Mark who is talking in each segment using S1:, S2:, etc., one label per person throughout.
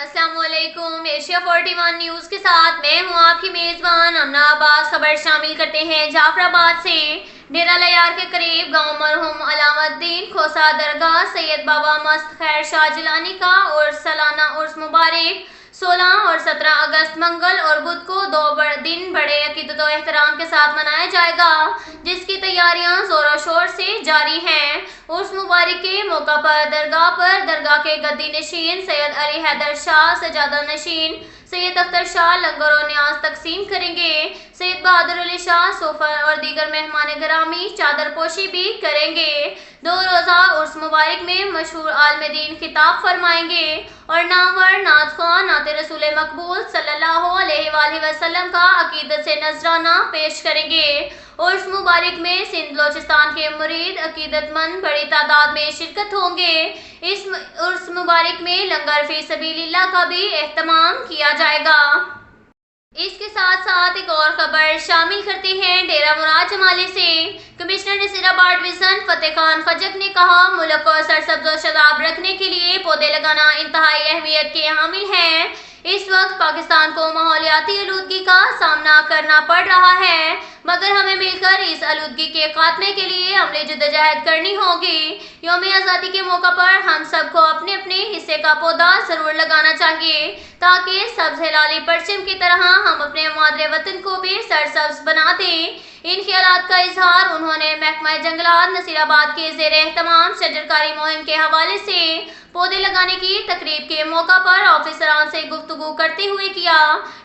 S1: السلام علیکم۔ Asia 41 news کے ساتھ میں ہوں آپ کی میزبان امنا عباس۔ خبر شامل کرتے ہیں جعفر آباد سے۔ ڈیرہ لیار کے قریب گاؤں مرحوم علامت الدین کھوسہ درگاہ سید بابا مست خیر شاہ جیلانی کا عرس سالانہ عرس مبارک 16 اور 17 اگست منگل اور بدھ کو دو دن بڑے عقیدت و احترام کے ساتھ منایا جائے گا، جس کی تیاریاں زور و شور سے جاری ہیں۔ عرس مبارک کے موقع پر درگاہ کے گدی نشین سید علی حیدر شاہ، سجادہ نشین سید اختر شاہ لنگر و نیاز تقسیم کریں گے۔ سید بہادر علی شاہ صوفہ اور دیگر مہمان گرامی چادر پوشی بھی کریں گے۔ 2 روزہ عرس مبارک میں مشہور عالم دین خطاب فرمائیں گے اور نامور نعت خواں نعت رسول مقبول صلی اللہ علیہ وآلہ وسلم کا عقیدت سے نذرانہ پیش کریں گے۔ عرس مبارک میں سندھ بلوچستان کے مرید عقیدت مند بڑی تعداد میں شرکت ہوں گے۔ اس عرس مبارک میں لنگر فی سبیل اللہ کا بھی اہتمام کیا جائے گا۔ اس کے ساتھ ساتھ ایک اور خبر شامل کرتے ہیں ڈیرہ مراد جمالی سے۔ کمشنر نصیر آباد ڈویژن فتح خان خجک نے کہا، ملک کو سرسبز و شاداب رکھنے کے لیے پودے لگانا انتہائی اہمیت کے حامل ہے۔ اس وقت پاکستان کو ماحولیاتی آلودگی کا سامنا کرنا پڑ رہا ہے، مگر ہمیں مل کر اس آلودگی کے خاتمے کے لیے عملی جدوجہد کرنی ہوگی۔ یوم آزادی کے موقع پر ہم سب کو اپنے اپنے حصے کا پودا ضرور لگانا چاہیے، تاکہ سبز ہلالی پرچم کی طرح ہم اپنے مادر وطن کو بھی سرسبز بنا دیں۔ ان خیالات کا اظہار انہوں نے محکمہ جنگلات نصیر آباد کے زیر اہتمام شجرکاری مہم کے حوالے سے پودے لگانے کی تقریب کے موقع پر آفیسران سے گفتگو کرتے ہوئے کیا۔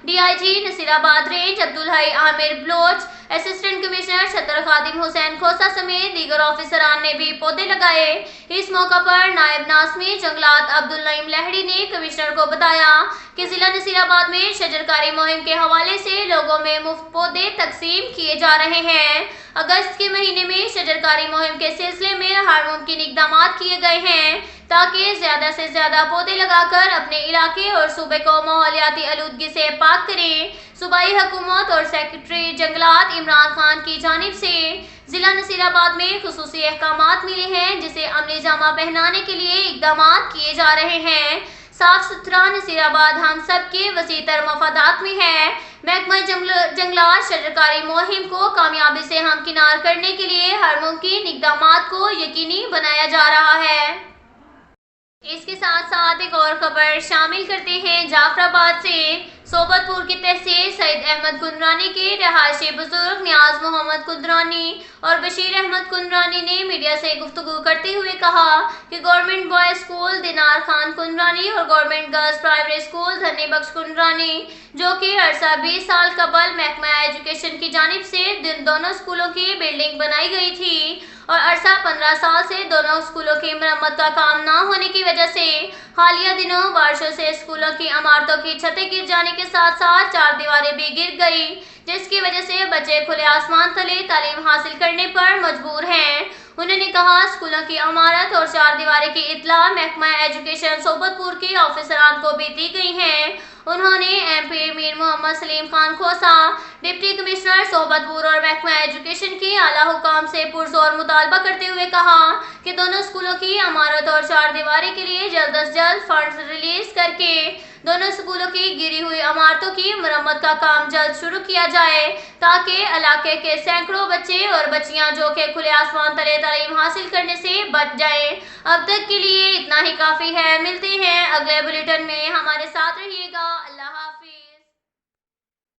S1: ڈی آئی جی نصیر آباد رینج عبدالحی عامر بلوچ، اسسٹنٹ کمشنر چھتر خادم حسین کھوسہ سمیت دیگر آفیسران نے بھی پودے لگائے۔ اس موقع پر نائب ناظم جنگلات عبدالنعیم لہڑی نے کمشنر کو بتایا کہ ضلع نصیر آباد میں شجرکاری مہم کے حوالے سے لوگوں میں مفت پودے تقسیم کیے جا رہے ہیں۔ اگست کے مہینے میں شجرکاری مہم کے سلسلے میں ہر ممکن اقدامات کیے گئے ہیں، تاکہ زیادہ سے زیادہ پودے لگا کر اپنے علاقے اور صوبے کو ماحولیاتی آلودگی سے پاک کریں۔ صوبائی حکومت اور سیکریٹری جنگلات عمران خان کی جانب سے ضلع نصیر آباد میں خصوصی احکامات ملے ہیں، جسے عملی جامہ پہنانے کے لیے اقدامات کیے جا رہے ہیں۔ صاف ستھرا نصیر آباد ہم سب کے وسیع تر مفادات میں ہے۔ محکمہ جنگلات شجرکاری مہم کو کامیابی سے ہمکنار کرنے کے لیے ہر ممکن اقدامات کو یقینی بنایا جا رہا ہے۔ اس کے ساتھ ساتھ ایک اور خبر شامل کرتے ہیں جعفر آباد سے۔ صوبت پور کی تحصیل سعید احمد کندرانی کے رہائشی بزرگ نیاز محمد کندرانی اور بشیر احمد کندرانی نے میڈیا سے گفتگو کرتے ہوئے کہا کہ گورنمنٹ بوائز اسکول دینار خان کندرانی اور گورنمنٹ گرلز پرائمری اسکول دھنی بخش کندرانی، جو کہ عرصہ 20 سال قبل محکمہ ایجوکیشن کی جانب سے دونوں اسکولوں کی بلڈنگ بنائی گئی تھی اور عرصہ 15 سال سے دونوں اسکولوں کی مرمت کا کام نہ ہونے کی وجہ سے حالیہ دنوں بارشوں سے اسکولوں کی عمارتوں کی چھتیں گر جانے کے ساتھ ساتھ چار دیواریں بھی گر گئی، جس کی وجہ سے بچے کھلے آسمان تلے تعلیم حاصل کرنے پر مجبور ہیں۔ انہوں نے کہا، اسکولوں کی عمارت اور چار دیواری کی اطلاع محکمہ ایجوکیشن صوبت پور کے آفیسران کو بھی دی گئی ہیں۔ انہوں نے ایم پی میر محمد سلیم خان کھوسہ، ڈپٹی کمشنر صوبت پور اور محکمہ ایجوکیشن کے اعلیٰ حکام سے پرزور مطالبہ کرتے ہوئے کہا کہ دونوں اسکولوں کی عمارت اور چار دیواری کے لیے جلد از جلد فنڈز ریلیز کر کے دونوں اسکولوں کی گری ہوئی عمارتوں کی مرمت کا کام جلد شروع کیا جائے، تاکہ علاقے کے سینکڑوں بچے اور بچیاں جو کہ کھلے آسمان تلے تعلیم حاصل کرنے سے بچ جائیں۔ اب تک کے لیے اتنا ہی کافی ہے۔ ملتے ہیں اگلے بلیٹن میں، ہمارے ساتھ رہیے گا۔ اللہ حافظ۔